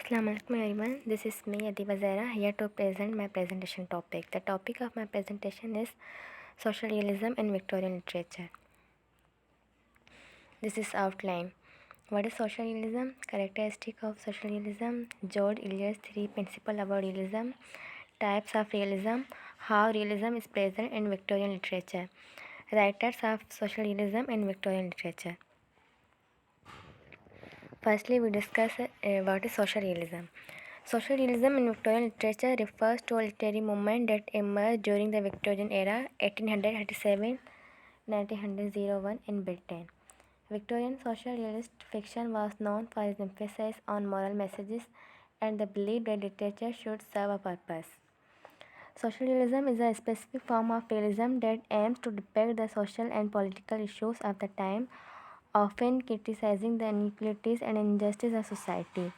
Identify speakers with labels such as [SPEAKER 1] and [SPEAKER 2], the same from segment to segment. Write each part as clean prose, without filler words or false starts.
[SPEAKER 1] Assalamu alaikum everyone. This is me Adiba Zaira here to present my presentation topic. The topic of my presentation is social realism in Victorian literature. This is outline. What is social realism? Characteristic of social realism. George Eliot's three principles about realism. Types of realism. How realism is present in Victorian literature. Writers of social realism in Victorian literature. Firstly, we discuss what is social realism. Social realism in Victorian literature refers to a literary movement that emerged during the Victorian era, 1837-1901 in Britain. Victorian social realist fiction was known for its emphasis on moral messages and the belief that literature should serve a purpose. Social realism is a specific form of realism that aims to depict the social and political issues of the time, often criticizing the inequalities and injustice of society.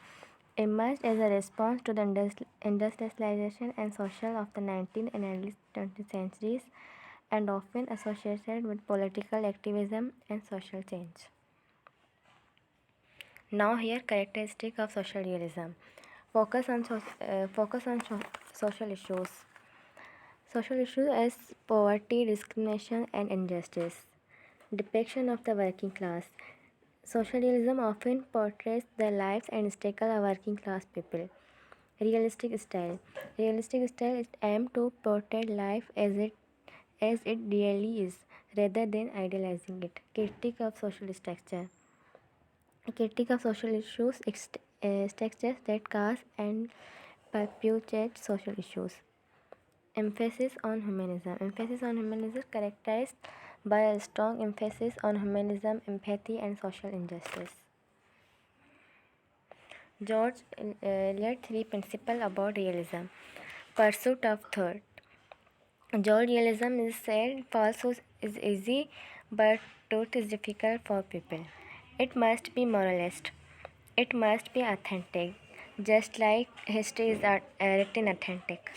[SPEAKER 1] Emerged as a response to the industrialization and social of the 19th and early 20th centuries, and often associated with political activism and social change. Now here characteristic of social realism. Focus on social issues. Social issues as poverty, discrimination, and injustice. Depiction of the working class. Social realism often portrays the lives and struggle of working class people. Realistic style. Realistic style is aimed to portray life as it really is, rather than idealizing it. Critique of social structure. Critique of social issues, structures that cause and perpetuate social issues. Emphasis on humanism. Emphasis on humanism is characterized by a strong emphasis on humanism, empathy, and social injustice. George Eliot three principles about realism. Pursuit of truth. George realism is said falsehood is easy, but truth is difficult for people. It must be moralist. It must be authentic, just like history is written authentic.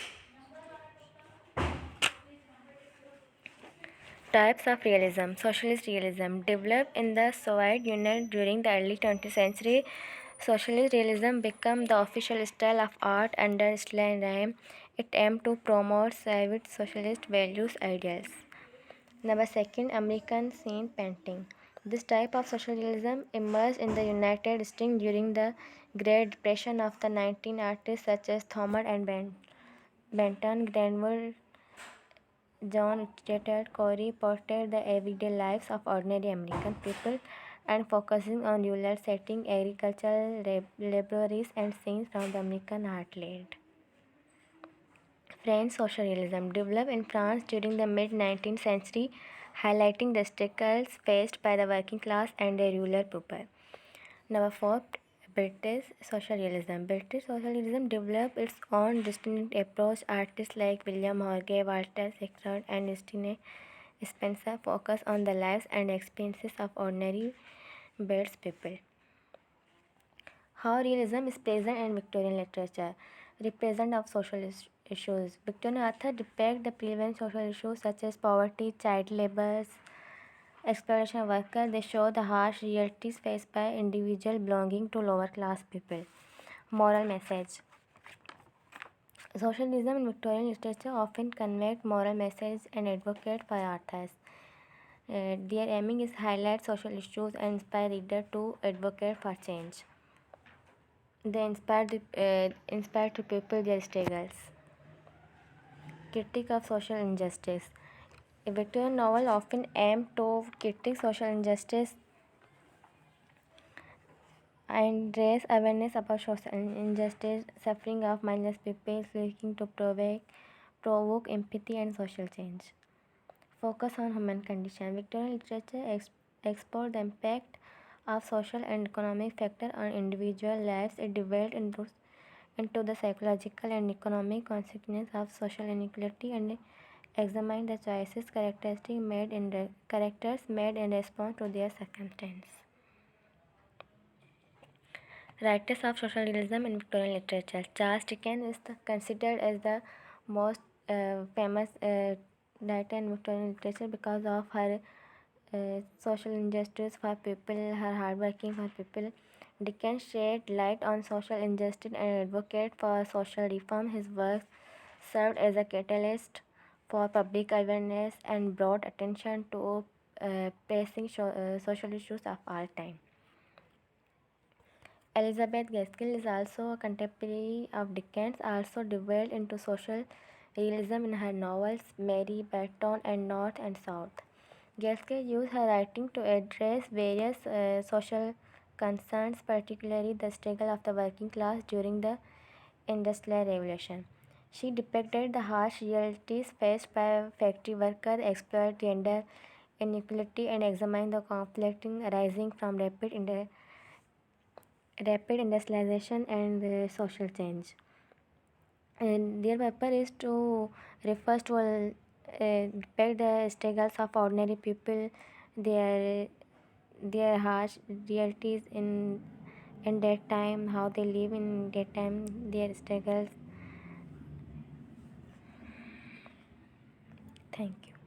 [SPEAKER 1] Types of realism. Socialist realism developed in the Soviet Union during the early 20th century. Socialist realism became the official style of art under Stalin. It aimed to promote Soviet socialist values ideals. Number second, American scene painting. This type of social realism emerged in the United States during the Great Depression of the 19th. Artists such as Thomas and Benton Granville, John Stuart Corey portrayed the everyday lives of ordinary American people and focusing on rural setting, agricultural laboratories, and scenes from the American heartland. French social realism developed in France during the mid-19th century, highlighting the struggles faced by the working class and the rural people. Number 4, British social realism. British social realism developed its own distinct approach. Artists like William Horgue, Walter Sickert, and Christine Spencer focus on the lives and experiences of ordinary British people. How realism is present in Victorian literature. Represent of social issues. Victorian authors depict the prevalent social issues such as poverty, child labor, exploitation of workers. They show the harsh realities faced by individuals belonging to lower class people. Moral message. Socialism in Victorian literature often conveyed moral messages and advocate for authors. Their aiming is highlight social issues and inspire readers to advocate for change. They inspire to people their struggles. Critique of social injustice. A Victorian novel often aimed to critique social injustice and raise awareness about social injustice, suffering of mindless people, seeking to provoke empathy and social change. Focus on human condition. Victorian literature explored the impact of social and economic factors on individual lives. It delved into the psychological and economic consequences of social inequality and examined the characters made in response to their circumstance. Writers of social realism in Victorian literature. Charles Dickens is considered as the most famous writer in Victorian literature because of her social injustice for people, her hardworking for people. Dickens shed light on social injustice and advocated for social reform. His work served as a catalyst for public awareness and brought attention to pressing social issues of our time. Elizabeth Gaskell is also a contemporary of Dickens, also delved into social realism in her novels Mary Barton and North and South. Gaskell used her writing to address various social concerns, particularly the struggle of the working class during the Industrial Revolution. She depicted the harsh realities faced by factory workers, explored gender inequality, and examined the conflict arising from rapid industrialization and social change. And their purpose is to refers to depict the struggles of ordinary people, their their harsh realities in that time, how they live in that time, their struggles. Thank you.